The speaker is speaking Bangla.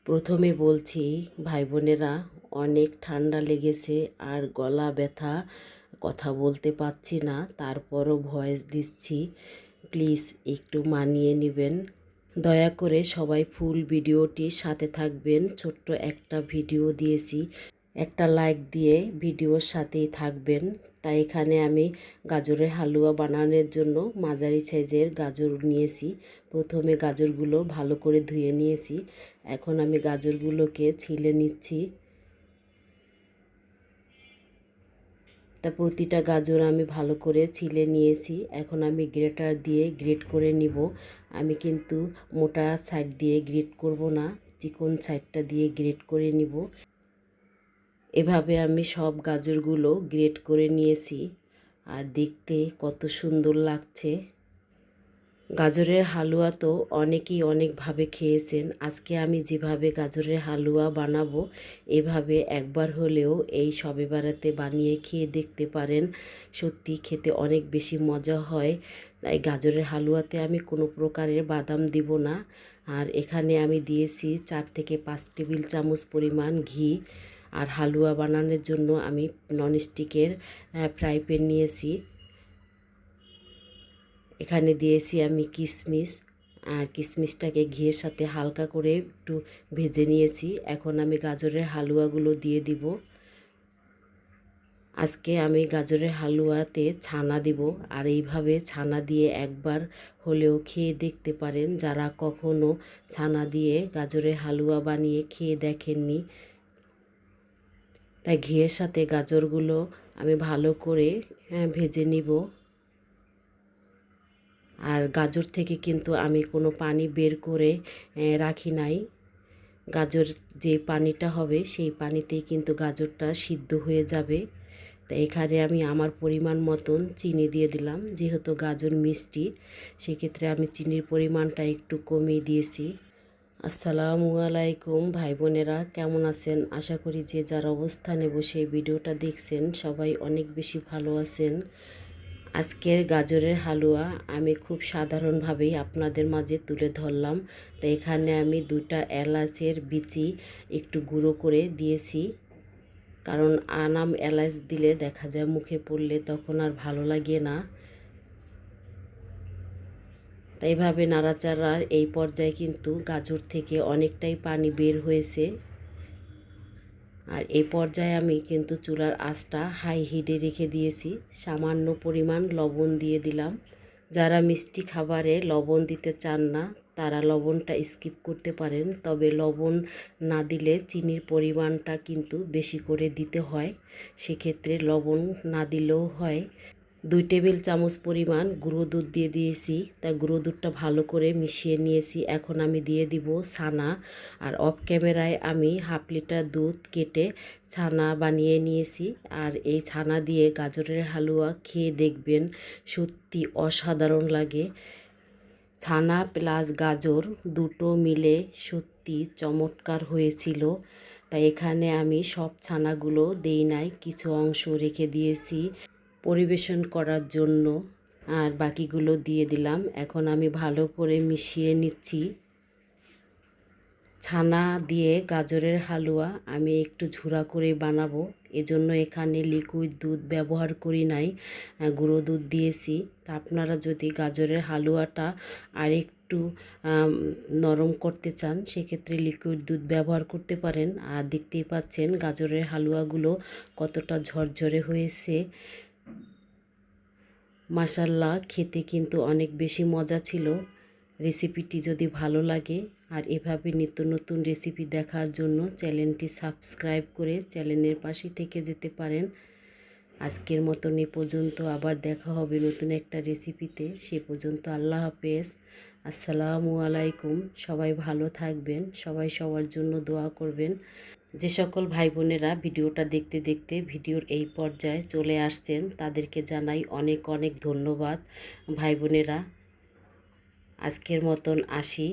প্রথমে বলছি ভাই বোনেরা, অনেক ঠান্ডা লেগেছে আর গলা ব্যথা, কথা বলতে পারছি না, তারপরও ভয়েস দিচ্ছি। প্লিজ একটু মানিয়ে নেবেন। দয়া করে সবাই ফুল ভিডিওটির সাথে থাকবেন। ছোট্ট একটা ভিডিও দিয়েছি, একটা লাইক দিয়ে ভিডিওর সাথেই থাকবেন। তাই এখানে আমি গাজরের হালুয়া বানানোর জন্য মাঝারি সাইজের গাজর নিয়েছি। প্রথমে গাজরগুলো ভালো করে ধুয়ে নিয়েছি। এখন আমি গাজরগুলোকে ছিলে নিচ্ছি। তা প্রতিটা গাজর আমি ভালো করে ছিলে নিয়েছি। এখন আমি গ্রেটার দিয়ে গ্রেট করে নিব। আমি কিন্তু মোটা সাইড দিয়ে গ্রেট করব না, চিকন সাইডটা দিয়ে গ্রেট করে নিব। এভাবে আমি সব গাজরগুলো গ্রেট করে নিয়েছি। আর দেখতে কত সুন্দর লাগছে। গাজরের হালুয়া তো অনেকেই অনেকভাবে খেয়েছেন। আজকে আমি যেভাবে গাজরের হালুয়া বানাবো, এভাবে একবার হলেও এই শবে বরাতে বানিয়ে খেয়ে দেখতে পারেন। সত্যি খেতে অনেক বেশি মজা হয়। তাই গাজরের হালুয়াতে আমি কোনো প্রকারের বাদাম দিব না। আর এখানে আমি দিয়েছি 4 থেকে 5 টেবিল চামচ পরিমাণ ঘি। আর হালুয়া বানানোর জন্য আমি ননস্টিকের ফ্রাই প্যান নিয়েছি। এখানে দিয়েছি আমি কিশমিশ। আর কিশমিশটাকে ঘিয়ের সাথে হালকা করে একটু ভেজে নিয়েছি। এখন আমি গাজরের হালুয়াগুলো দিয়ে দিব। আজকে আমি গাজরের হালুয়াতে ছানা দিব। আর এইভাবে ছানা দিয়ে একবার হলেও খেয়ে দেখতে পারেন, যারা কখনো ছানা দিয়ে গাজরের হালুয়া বানিয়ে খেয়ে দেখেননি। তাই ঘিয়ের সাথে গাজরগুলো আমি ভালো করে ভেজে নিব। আর গাজর থেকে কিন্তু আমি কোনো পানি বের করে রাখি নাই। গাজর যে পানিটা হবে সেই পানিতেই কিন্তু গাজরটা সিদ্ধ হয়ে যাবে। তাই এখানে আমি আমার পরিমাণ মতন চিনি দিয়ে দিলাম। যেহেতু গাজর মিষ্টি, সেক্ষেত্রে আমি চিনির পরিমাণটা একটু কমিয়ে দিয়েছি। আসসালামু আলাইকুম ভাই বোনেরা, কেমন আছেন? আশা করি যে যার অবস্থানে বসে ভিডিওটা দেখছেন সবাই অনেক বেশি ভালো আছেন। আজকের গাজরের হালুয়া আমি খুব সাধারণভাবেই আপনাদের মাঝে তুলে ধরলাম। তো এখানে আমি 2টা এলাচের বিচি একটু গুঁড়ো করে দিয়েছি। কারণ আনাম এলাচ দিলে দেখা যায় মুখে পড়লে তখন আর ভালো লাগে না। তাই এইভাবে নাড়াচাড়ার এই পর্যায়ে কিন্তু গাজর থেকে অনেকটাই পানি বের হয়েছে। আর এই পর্যায়ে আমি কিন্তু চুলার আঁচটা হাই হিটে রেখে দিয়েছি। সামান্য পরিমাণ লবণ দিয়ে দিলাম। যারা মিষ্টি খাবারে লবণ দিতে চান না, তারা লবণটা স্কিপ করতে পারেন। তবে লবণ না দিলে চিনির পরিমাণটা কিন্তু বেশি করে দিতে হয়। সেক্ষেত্রে লবণ না দিলেও হয়। 2 টেবিল চামচ পরিমাণ গুঁড়ো দুধ দিয়ে দিয়েছি। তা গুঁড়ো দুধটা ভালো করে মিশিয়ে নিয়েছি। এখন আমি দিয়ে দিব ছানা। আর অফ ক্যামেরায় আমি হাফ লিটার দুধ কেটে ছানা বানিয়ে নিয়েছি। আর এই ছানা দিয়ে গাজরের হালুয়া খেয়ে দেখবেন, সত্যি অসাধারণ লাগে। ছানা প্লাস গাজর দুটো মিলে সত্যি চমৎকার হয়েছিল। তাই এখানে আমি সব ছানাগুলো দেই নাই, কিছু অংশ রেখে দিয়েছি পরিবেশন করার জন্য। আর বাকিগুলো দিয়ে দিলাম। এখন আমি ভালো করে মিশিয়ে নিচ্ছি। ছানা দিয়ে গাজরের হালুয়া আমি একটু ঝুরা করে বানাবো, এজন্য এখানে লিকুইড দুধ ব্যবহার করি নাই, গুঁড়ো দুধ দিয়েছি। তা আপনারা যদি গাজরের হালুয়াটা আর একটু নরম করতে চান, সেক্ষেত্রে লিকুইড দুধ ব্যবহার করতে পারেন। আর দেখতেই পাচ্ছেন গাজরের হালুয়াগুলো কতটা ঝরঝরে হয়েছে। মাশাল্লাহ, খেতে কিন্তু অনেক বেশি মজা ছিল। রেসিপিটি যদি ভালো লাগে আর এভাবে নিত্য নতুন রেসিপি দেখার জন্য চ্যানেলটি সাবস্ক্রাইব করে চ্যানেলের পাশে থেকে যেতে পারেন। আজকের মতন এ পর্যন্ত, আবার দেখা হবে নতুন একটা রেসিপিতে। সে পর্যন্ত আল্লাহ হাফেজ। আসসালামু আলাইকুম। সবাই ভালো থাকবেন, সবাই সবার জন্য দোয়া করবেন। যে সকল ভাই বোনেরা ভিডিওটা দেখতে দেখতে ভিডিওর এই পর্যায়ে চলে আসছেন, তাদেরকে জানাই অনেক অনেক ধন্যবাদ। ভাই বোনেরা, আজকের মতন আসি।